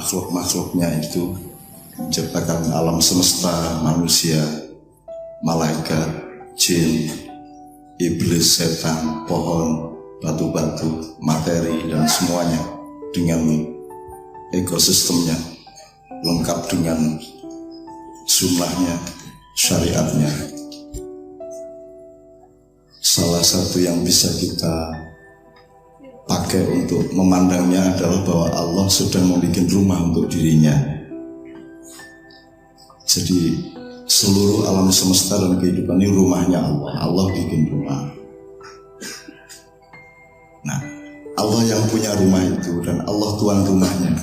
makhluk-makhluknya itu, menciptakan alam semesta, manusia, malaikat, jin, iblis, setan, pohon, batu-batu, materi, dan semuanya dengan ekosistemnya, lengkap dengan sunnahnya, syariatnya. Salah satu yang bisa kita pakai untuk memandangnya adalah bahwa Allah sedang membuat rumah untuk dirinya. Jadi seluruh alam semesta dan kehidupan ini rumahnya Allah. Allah bikin rumah. Nah, Allah yang punya rumah itu dan Allah tuan rumahnya.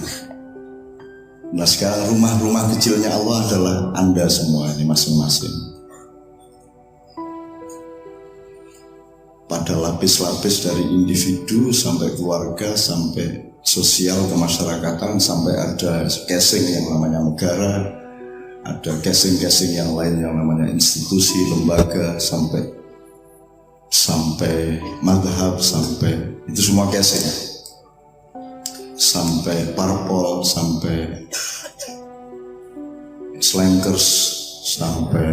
Nah, sekarang rumah-rumah kecilnya Allah adalah Anda semua ini masing-masing. Pada lapis-lapis dari individu sampai keluarga, sampai sosial kemasyarakatan, sampai ada casing yang namanya negara, ada casing-casing yang lain yang namanya institusi, lembaga, sampai madhab, sampai itu semua casing, sampai parpol, sampai slankers, sampai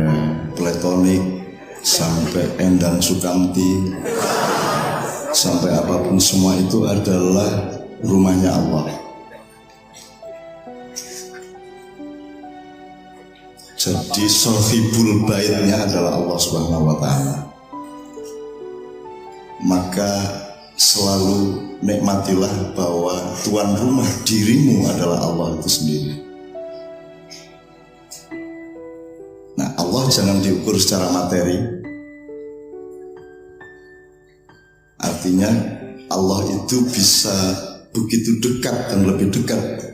platonik, sampai Endang Sukamti, sampai apapun, semua itu adalah rumahnya Allah. Jadi sohibul baitnya adalah Allah Subhanahu wa ta'ala. Maka selalu nikmatilah bahwa tuan rumah dirimu adalah Allah itu sendiri. Nah, Allah jangan diukur secara materi. Artinya Allah itu bisa begitu dekat dan lebih dekat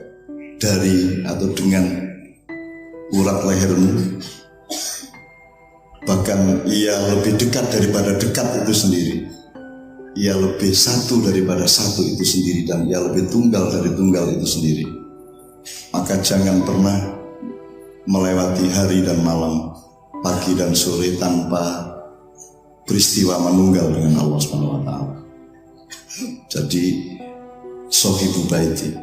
dari atau dengan urat lehermu. Bahkan ia lebih dekat daripada dekat itu sendiri. Ia lebih satu daripada satu itu sendiri, dan ia lebih tunggal dari tunggal itu sendiri. Maka jangan pernah melewati hari dan malam, pagi dan sore tanpa peristiwa menunggal dengan Allah Subhanahu wa ta'ala. Jadi sohibu baiti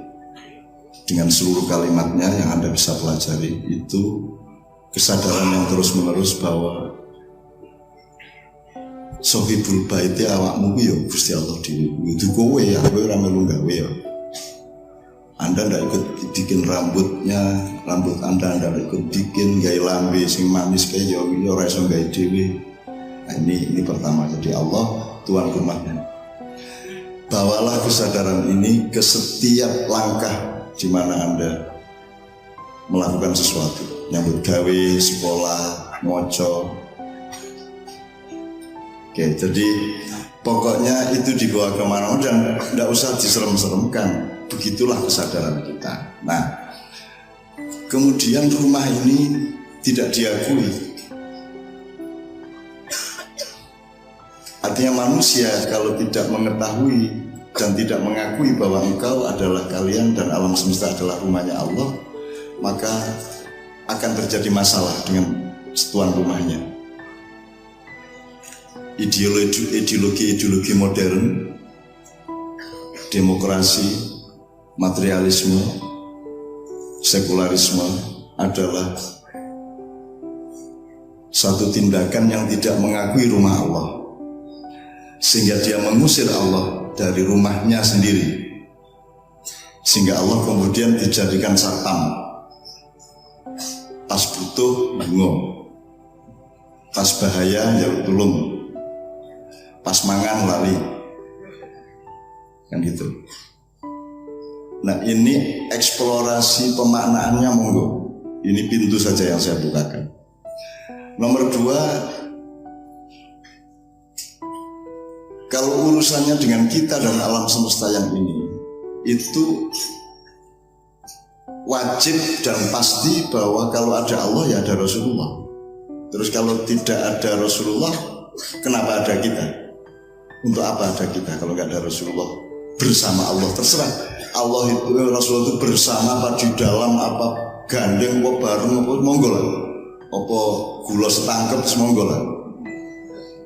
dengan seluruh kalimatnya yang Anda bisa pelajari itu kesadaran yang terus menerus bahwa sohibul baiti awakmu ya Gusti Allah dhewe. Itu kowe ya, kowe ora melu gawe ya. Anda ndak ikut bikin rambutnya, rambut Anda ndak ikut bikin gaya lambe sing manis kayak ya ora iso gawe dhewe. Nah, ini pertama. Jadi Allah tuan rumahnya. Bawalah kesadaran ini ke setiap langkah di mana Anda melakukan sesuatu, nyambut gawe, sekolah, moco. Oke, jadi pokoknya itu dibawa kemana dan tidak usah diserem-seremkan. Begitulah kesadaran kita. Nah, kemudian rumah ini tidak diakui. Artinya manusia kalau tidak mengetahui dan tidak mengakui bahwa engkau adalah kalian dan alam semesta adalah rumahnya Allah, maka akan terjadi masalah dengan tuan rumahnya. Ideologi modern, demokrasi, materialisme, sekularisme adalah satu tindakan yang tidak mengakui rumah Allah, sehingga dia mengusir Allah dari rumahnya sendiri, sehingga Allah kemudian dijadikan satpam. Pas butuh bingung, pas bahaya ya tulung, pas mangan lali, kan gitu. Nah, ini eksplorasi pemaknaannya monggo. Ini pintu saja yang saya bukakan. Nomor 2, kalau urusannya dengan kita dan alam semesta yang ini, itu wajib dan pasti bahwa kalau ada Allah ya ada Rasulullah. Terus kalau tidak ada Rasulullah, kenapa ada kita? Untuk apa ada kita kalau nggak ada Rasulullah? Bersama Allah terserah. Allah itu, Rasulullah itu bersama apa di dalam, apa gandeng, apa bareng, apa monggo lah, apa gula setangkep semonggo lah,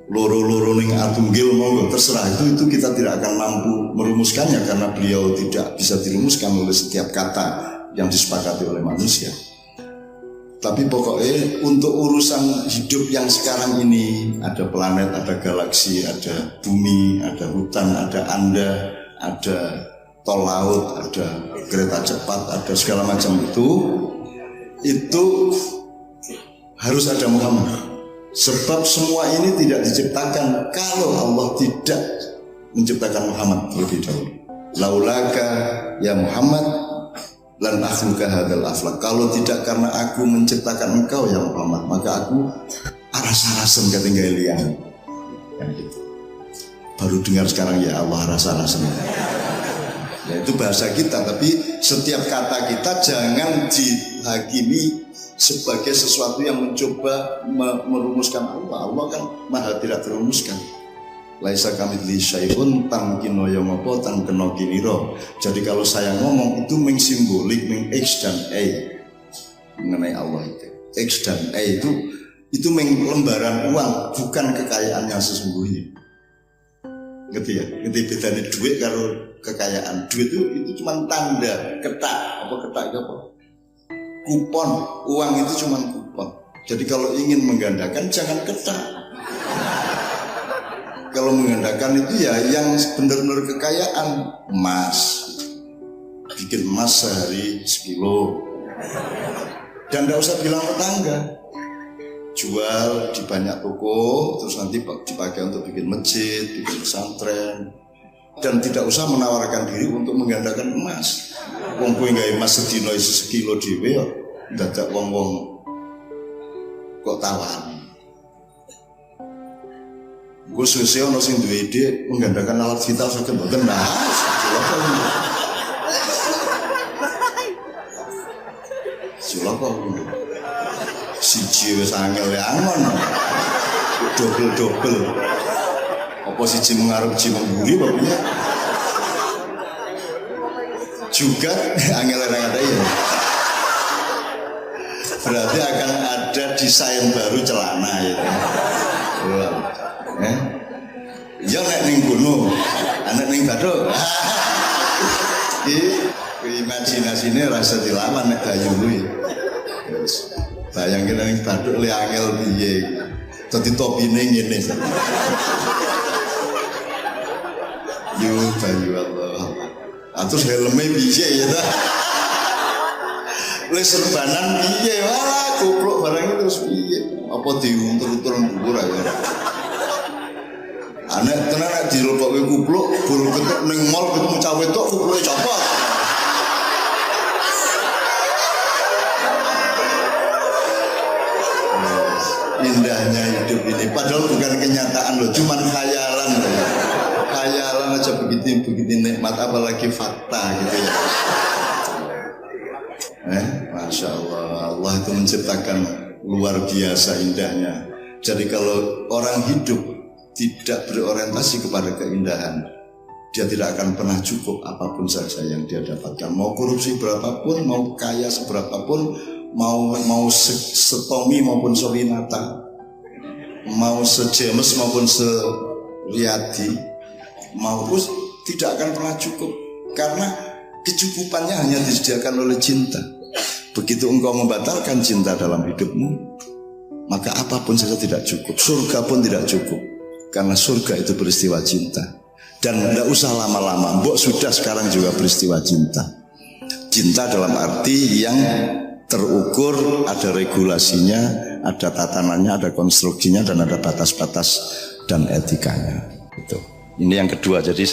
loro-loro ning atunggil monggo terserah. Itu kita tidak akan mampu merumuskannya karena beliau tidak bisa dirumuskan oleh setiap kata yang disepakati oleh manusia. Tapi pokoknya untuk urusan hidup yang sekarang ini, ada planet, ada galaksi, ada bumi, ada hutan, ada Anda, ada tol laut, ada kereta cepat, ada segala macam itu harus ada Muhammad. Sebab semua ini tidak diciptakan kalau Allah tidak menciptakan Muhammad lebih dahulu. Laulaka ya Muhammad lan akhluka hadzal aflak. Kalau tidak karena aku menciptakan engkau ya Muhammad, maka aku rasa-rasen ketinggal liang. Kan gitu. Baru dengar sekarang ya Allah rasa-rasen. Ya itu bahasa kita, tapi setiap kata kita jangan dihakimi sebagai sesuatu yang mencoba merumuskan Allah. Allah kan maha tidak terumuskan. Laisa kamitslihi syai'un tamkino yomopo tamkeno kiniro. Jadi kalau saya ngomong itu mengsimbolik X dan E mengenai Allah itu. X dan E itu lembaran uang, bukan kekayaannya sesungguhnya. Ngerti ya? Ngerti bedanya duit kalau kekayaan. Duit itu cuma tanda, ketak itu apa? Kupon, uang itu cuma kupon. Jadi kalau ingin menggandakan jangan ketak. Kalau menggandakan itu ya yang benar-benar kekayaan, emas. Bikin emas sehari 1 kilo. Dan tidak usah bilang tetangga. Jual di banyak toko, terus nanti dipakai untuk bikin masjid, bikin pesantren. Dan tidak usah menawarkan diri untuk menggandakan emas. Wong kowe gawe emas sedina 1 kilo dhewe ya dadak wong-wong kok tawani. Gue suwe ono sing duwe ide menggandakan alat vital saged mboten nah. Cilaka. Siji wis angel ya angon. Dobel-dobel. Apa siji mengarep siji mengguri pokoknya. Juga angel yang ada ya. Berarti akan ada desain baru celana ya. Ya nek ning gunung, anak ning bathuk. Iki imajinasine rasa dilawan nek gayu kuwi. Bayangke ning bathuk le angel piye. Dadi topine ngene. Yo bayu Allah. Atus helme piye ya ta? Le serbanan piye wae goblok barang terus piye? Apa diuntur-untur dhuwur ae. Anak tenan nek dilepokke kupluk, buru ketek ning mall ketemu cah wedok kupluke copot. Indahnya hidup ini padahal bukan kenyataan loh, cuman khayalan loh. Khayalan aja begitu nikmat apalagi fakta gitu ya. Masya Allah, Allah itu menciptakan luar biasa indahnya. Jadi kalau orang hidup tidak berorientasi kepada keindahan, dia tidak akan pernah cukup apapun saja yang dia dapatkan. Mau korupsi berapapun, mau kaya seberapapun, mau setomi maupun sewinata, mau sejemes maupun seriadi, maupun tidak akan pernah cukup. Karena kecukupannya hanya disediakan oleh cinta. Begitu engkau membatalkan cinta dalam hidupmu, maka apapun saja tidak cukup. Surga pun tidak cukup. Karena surga itu peristiwa cinta. Dan tidak usah lama-lama, mbok sudah sekarang juga peristiwa cinta. Cinta dalam arti yang terukur, ada regulasinya, ada tatanannya, ada konstruksinya, dan ada batas-batas dan etikanya. Itu. Ini yang kedua. Jadi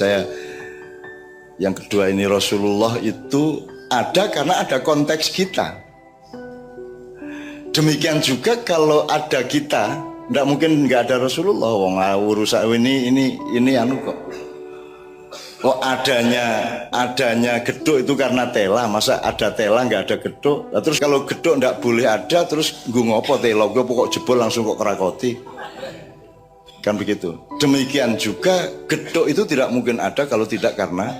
yang kedua ini Rasulullah itu ada karena ada konteks kita. Demikian juga kalau ada kita, tidak mungkin nggak ada Rasulullah. Wong urusan ini anu kok. Kok adanya geduk itu karena tela. Masa ada tela nggak ada geduk? Nah, terus kalau geduk nggak boleh ada, terus gue ngopo tela? Gue pokok jebol langsung kok kerakoti. Kan begitu. Demikian juga geduk itu tidak mungkin ada kalau tidak karena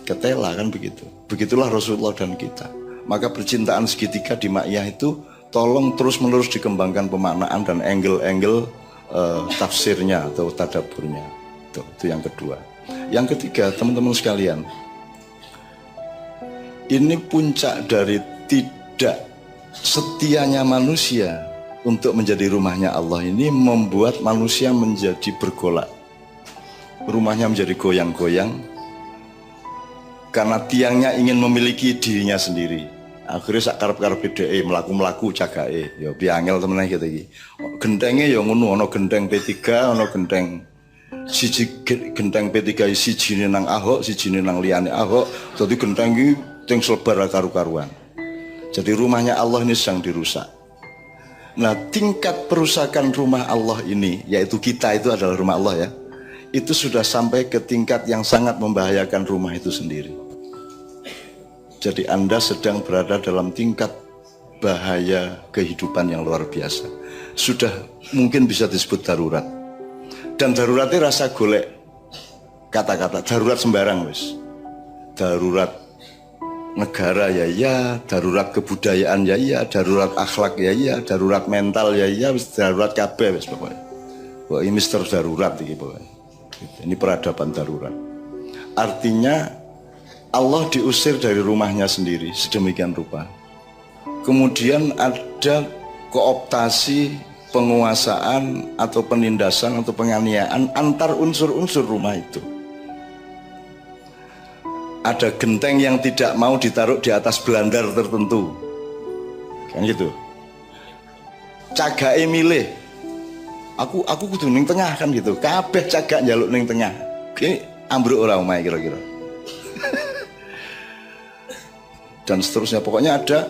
ketela, kan begitu. Begitulah Rasulullah dan kita. Maka percintaan segitiga di Ma'iyah itu tolong terus-menerus dikembangkan pemaknaan dan angle-angle tafsirnya atau tadaburnya. Itu yang kedua. Yang ketiga, teman-teman sekalian, Ini puncak dari tidak setianya manusia untuk menjadi rumahnya Allah ini membuat manusia menjadi bergolak. Rumahnya menjadi goyang-goyang karena tiangnya ingin memiliki dirinya sendiri. Akhirnya sak karep-karep dheke mlaku-mlaku cagake ya piangel temenan gitu iki. Gentenge ya ngono, ana genteng P3, ana genteng siji genteng P3 sijine nang Ahok, sijine nang liyane Ahok. Dadi genteng iki teng selebar karu-karuan. Jadi rumahnya Allah ini sedang dirusak. Nah, tingkat perusakan rumah Allah ini, yaitu kita itu adalah rumah Allah ya, itu sudah sampai ke tingkat yang sangat membahayakan rumah itu sendiri. Jadi Anda sedang berada dalam tingkat bahaya kehidupan yang luar biasa. Sudah mungkin bisa disebut darurat. Dan daruratnya rasa golek kata-kata, darurat sembarang wis. Darurat negara ya iya, darurat kebudayaan ya iya, darurat akhlak ya iya, darurat mental ya iya, darurat kabeh wis pokoknya. Wah, ini mister darurat iki pokoknya. Ini peradaban darurat. Artinya Allah diusir dari rumahnya sendiri sedemikian rupa. Kemudian ada kooptasi, penguasaan atau penindasan atau penganiayaan antar unsur-unsur rumah itu. Ada genteng yang tidak mau ditaruh di atas belandar tertentu, kan gitu. Cagake milih, aku kudu ning tengah kan gitu. Kabeh cagak njaluk ning tengah. Ki ambruk ora omahe kira-kira. Dan seterusnya, pokoknya ada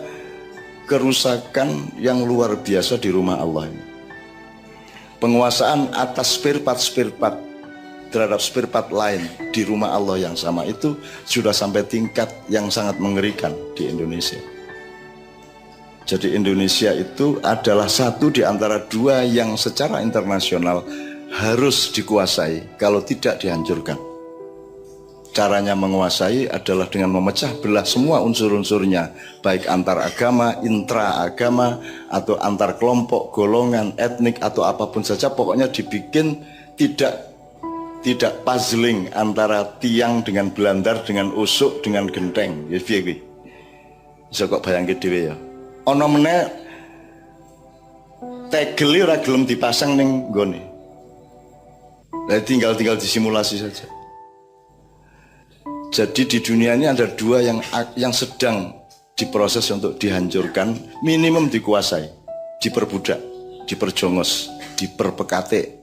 kerusakan yang luar biasa di rumah Allah ini. Penguasaan atas spirpat terhadap spirpat lain di rumah Allah yang sama itu sudah sampai tingkat yang sangat mengerikan di Indonesia. Jadi Indonesia itu adalah satu di antara dua yang secara internasional harus dikuasai, kalau tidak dihancurkan. Caranya menguasai adalah dengan memecah belah semua unsur-unsurnya, baik antar agama, intra-agama, atau antar kelompok, golongan, etnik, atau apapun saja. Pokoknya dibikin tidak puzzling antara tiang dengan belandar, dengan usuk, dengan genteng. Ya piye kuwi? Iso kok bayangke dhewe ya. Ana meneh tegel ora gelem dipasang ning nggone. Lah tinggal disimulasi saja. Jadi di dunia ini ada dua yang sedang diproses untuk dihancurkan, minimum dikuasai, diperbudak, diperjongos, diperpekate,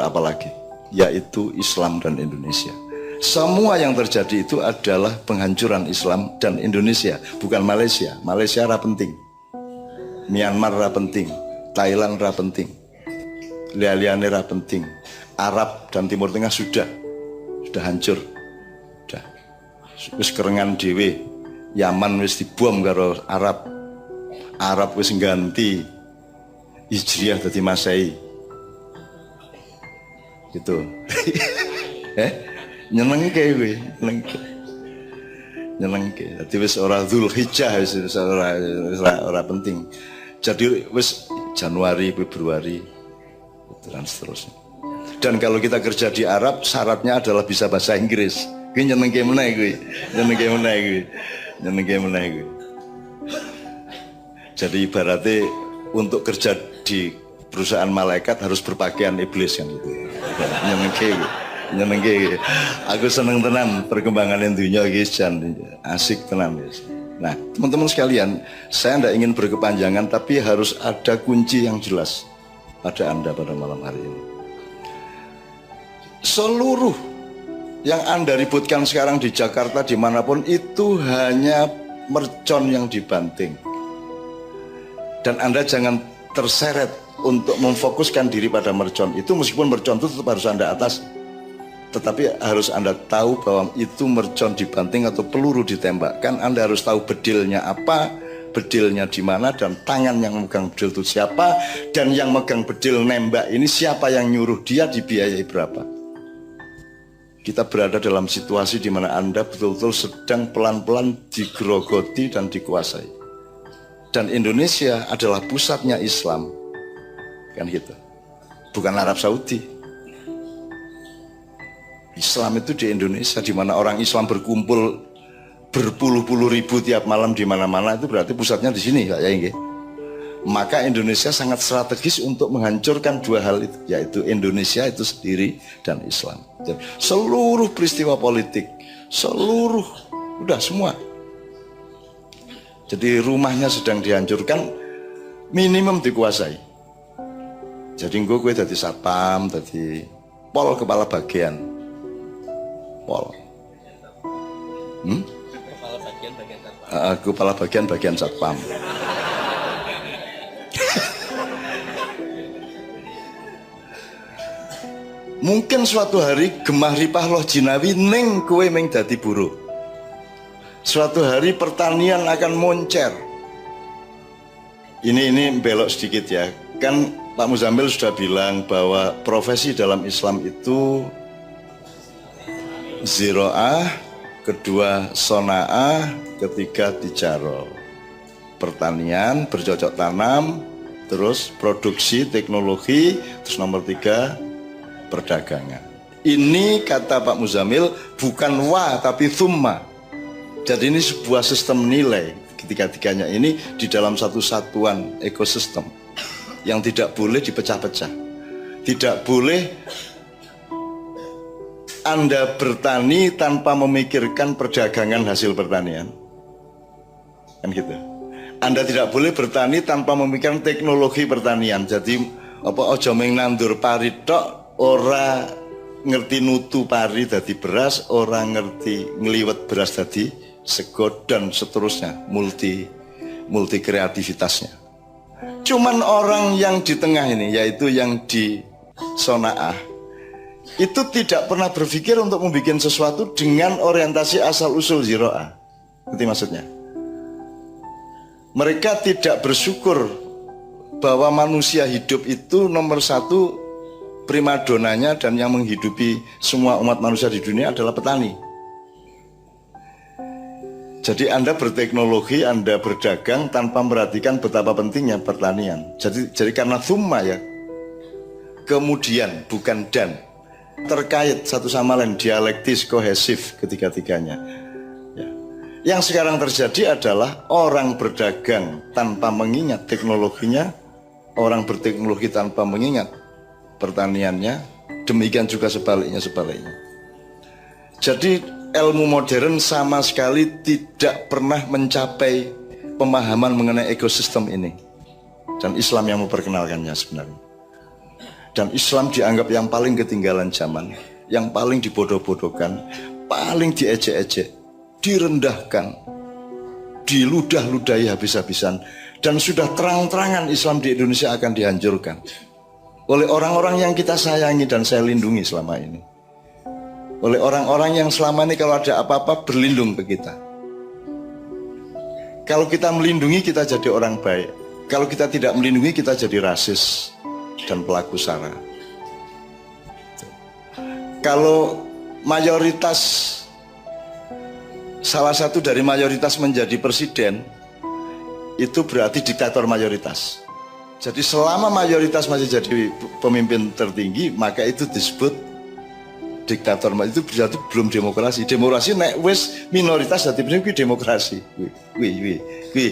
apalagi, yaitu Islam dan Indonesia. Semua yang terjadi itu adalah penghancuran Islam dan Indonesia, bukan Malaysia. Malaysia ra penting, Myanmar ra penting, Thailand ra penting, liane ra penting, Arab dan Timur Tengah sudah hancur. Wis kerengan dhewe. Yaman wis dibom karo Arab wis ganti Hijriah dadi Masehi gitu. Nyenengke kuwi, nyenengke. Dadi wis ora Dzulhijjah, wis ora penting. Jadi wis Januari, Februari dan seterusnya. Dan kalau kita kerja di Arab, syaratnya adalah bisa bahasa Inggris. Kuwi nyenengke meneh kuwi. Jadi ibaratnya untuk kerja di perusahaan malaikat harus berpakaian iblis kan gitu. Nyenengke. Aku seneng tenan perkembangan dunia iki jan asik tenan. Nah, teman-teman sekalian, saya tidak ingin berkepanjangan tapi harus ada kunci yang jelas pada Anda pada malam hari ini. Seluruh yang Anda ributkan sekarang di Jakarta dimanapun itu hanya mercon yang dibanting. Dan Anda jangan terseret untuk memfokuskan diri pada mercon itu, meskipun mercon itu tetap harus Anda atas. Tetapi harus Anda tahu bahwa itu mercon dibanting atau peluru ditembakkan. Anda harus tahu bedilnya apa, bedilnya di mana, dan tangan yang megang bedil itu siapa, dan yang megang bedil nembak ini siapa yang nyuruh dia, dibiayai berapa. Kita berada dalam situasi di mana Anda betul-betul sedang pelan-pelan digerogoti dan dikuasai. Dan Indonesia adalah pusatnya Islam, kan gitu. Bukan Arab Saudi. Islam itu di Indonesia, di mana orang Islam berkumpul berpuluh-puluh ribu tiap malam di mana-mana, itu berarti pusatnya di sini, ya nggih. Maka Indonesia sangat strategis untuk menghancurkan dua hal itu, yaitu Indonesia itu sendiri dan Islam. Jadi, seluruh peristiwa politik, seluruh, udah semua. Jadi rumahnya sedang dihancurkan, minimum dikuasai. Jadi gue jadi satpam, jadi pol kepala bagian, pol. Kepala bagian satpam. Mungkin suatu hari gemah ripah loh jinawi ning kowe meng dadi buruh. Suatu hari pertanian akan moncer. Ini belok sedikit ya. Kan Pak Muzamil sudah bilang bahwa profesi dalam Islam itu ziro'ah, kedua sona'ah, ketiga tijaro. Pertanian, bercocok tanam, terus produksi, teknologi, terus nomor 3 perdagangan. Ini kata Pak Muzamil bukan wa tapi thumma. Jadi ini sebuah sistem nilai, ketiga-tiganya ini di dalam satu satuan ekosistem yang tidak boleh dipecah-pecah. Tidak boleh Anda bertani tanpa memikirkan perdagangan hasil pertanian, kan gitu. Anda tidak boleh bertani tanpa memikirkan teknologi pertanian. Jadi ojo meng nandur pari tok, ora ngerti nutu pari dadi beras, ora ngerti ngeliwet beras dadi sego, dan seterusnya, multi kreativitasnya. Cuman orang yang di tengah ini, yaitu yang di sona'ah, itu tidak pernah berpikir untuk membuat sesuatu dengan orientasi asal usul ziro'ah. Ngerti maksudnya? Mereka tidak bersyukur bahwa manusia hidup itu nomor satu primadonanya dan yang menghidupi semua umat manusia di dunia adalah petani. Jadi Anda berteknologi, Anda berdagang tanpa memperhatikan betapa pentingnya pertanian. Jadi karena thumma ya, kemudian bukan dan, terkait satu sama lain, dialektis, kohesif ketiga-tiganya. Ya. Yang sekarang terjadi adalah orang berdagang tanpa mengingat teknologinya, orang berteknologi tanpa mengingat pertaniannya, demikian juga sebaliknya. Jadi ilmu modern sama sekali tidak pernah mencapai pemahaman mengenai ekosistem ini, dan Islam yang memperkenalkannya sebenarnya. Dan Islam dianggap yang paling ketinggalan zaman, yang paling dibodoh-bodohkan, paling diejek-ejek, direndahkan, diludah-ludahi habis-habisan, dan sudah terang-terangan Islam di Indonesia akan dihancurkan oleh orang-orang yang kita sayangi dan saya lindungi selama ini, oleh orang-orang yang selama ini kalau ada apa-apa berlindung ke kita. Kalau kita melindungi, kita jadi orang baik. Kalau kita tidak melindungi, kita jadi rasis dan pelaku SARA. Kalau mayoritas, salah satu dari mayoritas menjadi presiden, itu berarti diktator mayoritas. Jadi selama mayoritas masih jadi pemimpin tertinggi, maka itu disebut diktator. Itu berarti belum demokrasi. Demokrasi nek wis minoritas dadi kuwi demokrasi. Kuwi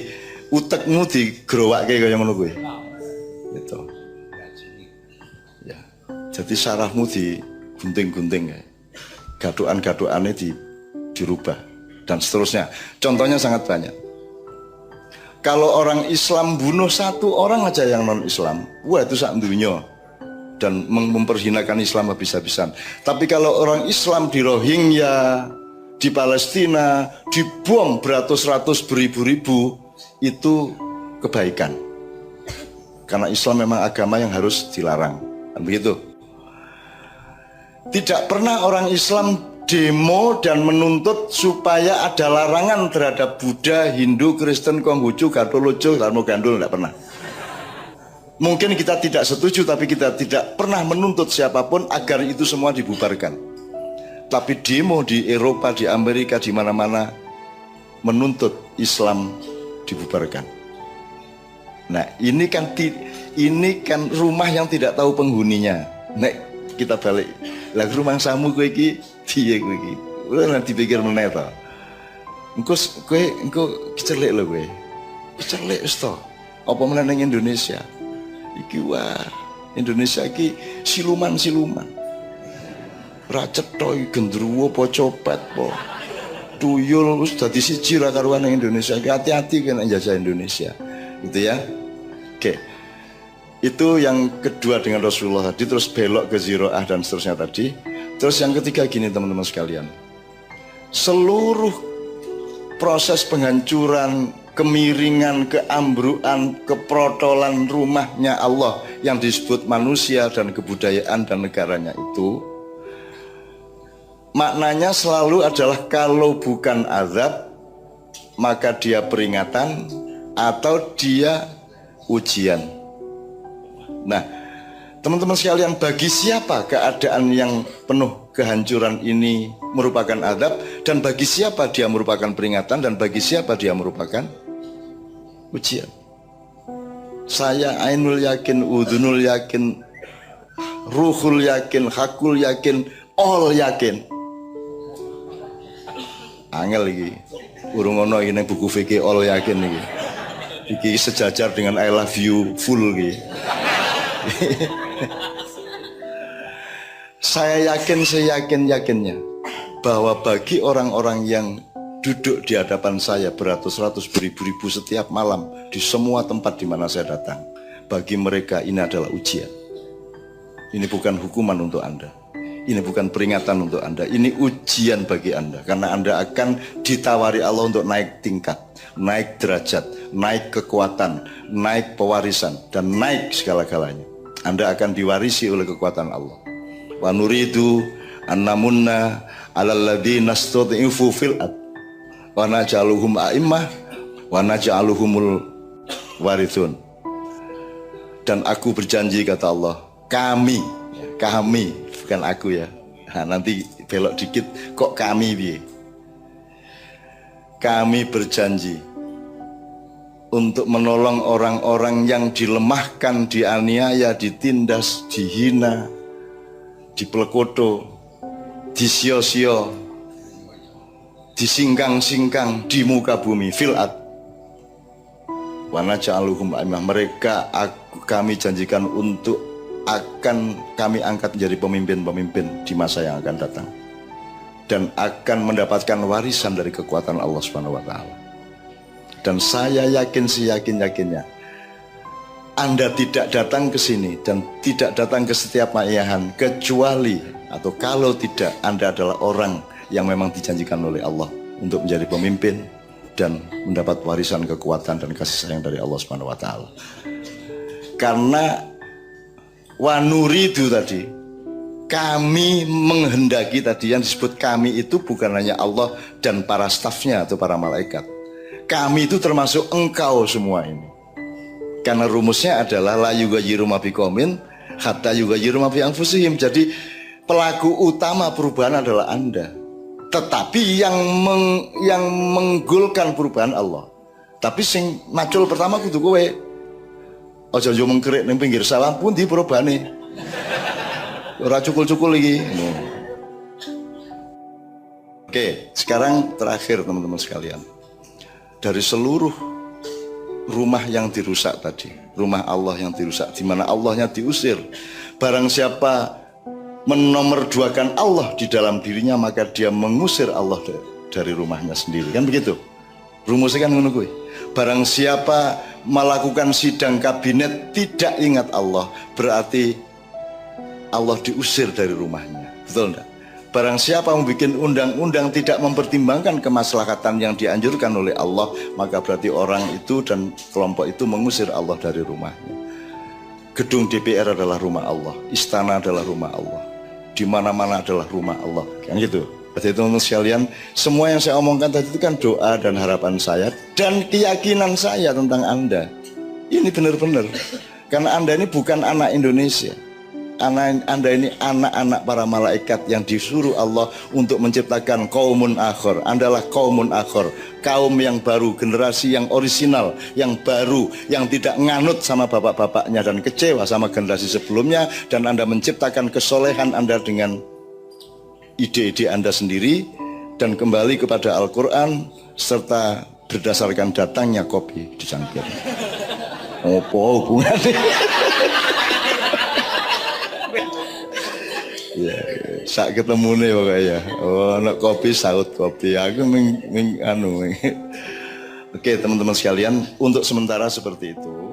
utekmu digrowake kaya ngono kuwi. Gitu. Ya. Jadi sarafmu digunting-gunting ya. Gadukan-gadukane dirubah dan seterusnya. Contohnya sangat banyak. Kalau orang Islam bunuh satu orang aja yang non-Islam, wah itu sak dunya, dan memperhinakan Islam habis-habisan. Tapi kalau orang Islam di Rohingya, di Palestina, dibom beratus-ratus, beribu-ribu, itu kebaikan. Karena Islam memang agama yang harus dilarang, kan begitu. Tidak pernah orang Islam demo dan menuntut supaya ada larangan terhadap Buddha, Hindu, Kristen, Konghucu, Gatoloco, Dharma Gandul, tidak pernah. Mungkin kita tidak setuju, tapi kita tidak pernah menuntut siapapun agar itu semua dibubarkan. Tapi demo di Eropa, di Amerika, di mana-mana menuntut Islam dibubarkan. Nah, ini kan rumah yang tidak tahu penghuninya. Nek kita balik, lah rumah samu kowe iki piye kowe iki? Ora nanti pikir meneh to. engko kecelik lho kowe. Kecelik wis to. Apa meneh ning Indonesia? Iki wah, Indonesia iki siluman-siluman. Ra cetha gendruwo apa copet apa. Tuyul wis dadi siji ra karuan ning Indonesia. Hati-hati kena njajah Indonesia. Gitu ya. Oke. Itu yang kedua dengan Rasulullah tadi, terus belok ke Ziroah dan seterusnya tadi. Terus yang ketiga gini teman-teman sekalian. Seluruh proses penghancuran, kemiringan, keambruan, keprotolan rumahnya Allah yang disebut manusia dan kebudayaan dan negaranya itu, maknanya selalu adalah kalau bukan azab maka dia peringatan atau dia ujian. Nah, teman-teman sekalian, bagi siapa keadaan yang penuh kehancuran ini merupakan azab, dan bagi siapa dia merupakan peringatan, dan bagi siapa dia merupakan ujian. Saya ainul yakin, udhunul yakin, ruhul yakin, hakul yakin, all yakin. Angel iki. Urung ono iki ning buku fikih all yakin iki. Iki sejajar dengan I love you full iki. Saya yakin seyakin-yakinnya bahwa bagi orang-orang yang duduk di hadapan saya beratus-ratus beribu-ribu setiap malam di semua tempat di mana saya datang, bagi mereka ini adalah ujian. Ini bukan hukuman untuk Anda, ini bukan peringatan untuk Anda, ini ujian bagi Anda, karena Anda akan ditawari Allah untuk naik tingkat, naik derajat, naik kekuatan, naik pewarisan, dan naik segala-galanya. Anda akan diwarisi oleh kekuatan Allah. Wa nuridu annamunna alal ladzina istud'ifu fil ard wa naj'aluhum a'immah wa naj'aluhumul warithun. Dan aku berjanji, kata Allah, kami, bukan aku ya. Nah, nanti belok dikit, kok kami piye? Kami berjanji untuk menolong orang-orang yang dilemahkan, dianiaya, ditindas, dihina, dipelekoto, disio-sio, disingkang-singkang di muka bumi, filat. Wa naj'aluhum a'immah, mereka kami janjikan untuk akan kami angkat menjadi pemimpin-pemimpin di masa yang akan datang, dan akan mendapatkan warisan dari kekuatan Allah Subhanahu wa taala. Dan saya yakin seyakin-yakinnya, Anda tidak datang ke sini dan tidak datang ke setiap ma'yahan kecuali, atau kalau tidak, Anda adalah orang yang memang dijanjikan oleh Allah untuk menjadi pemimpin dan mendapat warisan kekuatan dan kasih sayang dari Allah Subhanahu wa taala. Karena wanuridu tadi, kami menghendaki tadi, yang disebut kami itu bukan hanya Allah dan para stafnya atau para malaikat. Kami itu termasuk engkau semua ini. Karena rumusnya adalah la yughayyiru ma biqaumin hatta yughayyiru ma bi anfusihim. Jadi pelaku utama perubahan adalah Anda. Tetapi yang menggolkan perubahan Allah. Tapi sing macul pertama kudu kowe. Aja yo mengkerik ning pinggir sawah pundi perubahane. Ora cukul-cukul iki. Oke, sekarang terakhir teman-teman sekalian. Dari seluruh rumah yang dirusak tadi, rumah Allah yang dirusak, di mana Allahnya diusir, barang siapa menomorduakan Allah di dalam dirinya, maka dia mengusir Allah dari rumahnya sendiri. Kan begitu rumusnya, kan ngono kuwi. Barang siapa melakukan sidang kabinet tidak ingat Allah, berarti Allah diusir dari rumahnya. Betul enggak? Barang siapa membuat undang-undang tidak mempertimbangkan kemaslahatan yang dianjurkan oleh Allah, maka berarti orang itu dan kelompok itu mengusir Allah dari rumahnya. Gedung DPR adalah rumah Allah, istana adalah rumah Allah, di mana-mana adalah rumah Allah, kan gitu. Jadi teman-teman sekalian, semua yang saya omongkan tadi itu kan doa dan harapan saya dan keyakinan saya tentang Anda. Ini benar-benar, karena Anda ini bukan anak Indonesia. Anda ini anak-anak para malaikat yang disuruh Allah untuk menciptakan kaumun akhor. Anda adalah kaumun akhor, kaum yang baru, generasi yang orisinal, yang baru, yang tidak nganut sama bapak-bapaknya dan kecewa sama generasi sebelumnya. Dan Anda menciptakan kesolehan Anda dengan ide-ide Anda sendiri, dan kembali kepada Al-Quran serta berdasarkan datangnya kopi di cangkir. Apa hubungannya? Ya, sak ketemu nih pokoknya. Oh, anak kopi saut kopi. Aku Oke, teman-teman sekalian, untuk sementara seperti itu.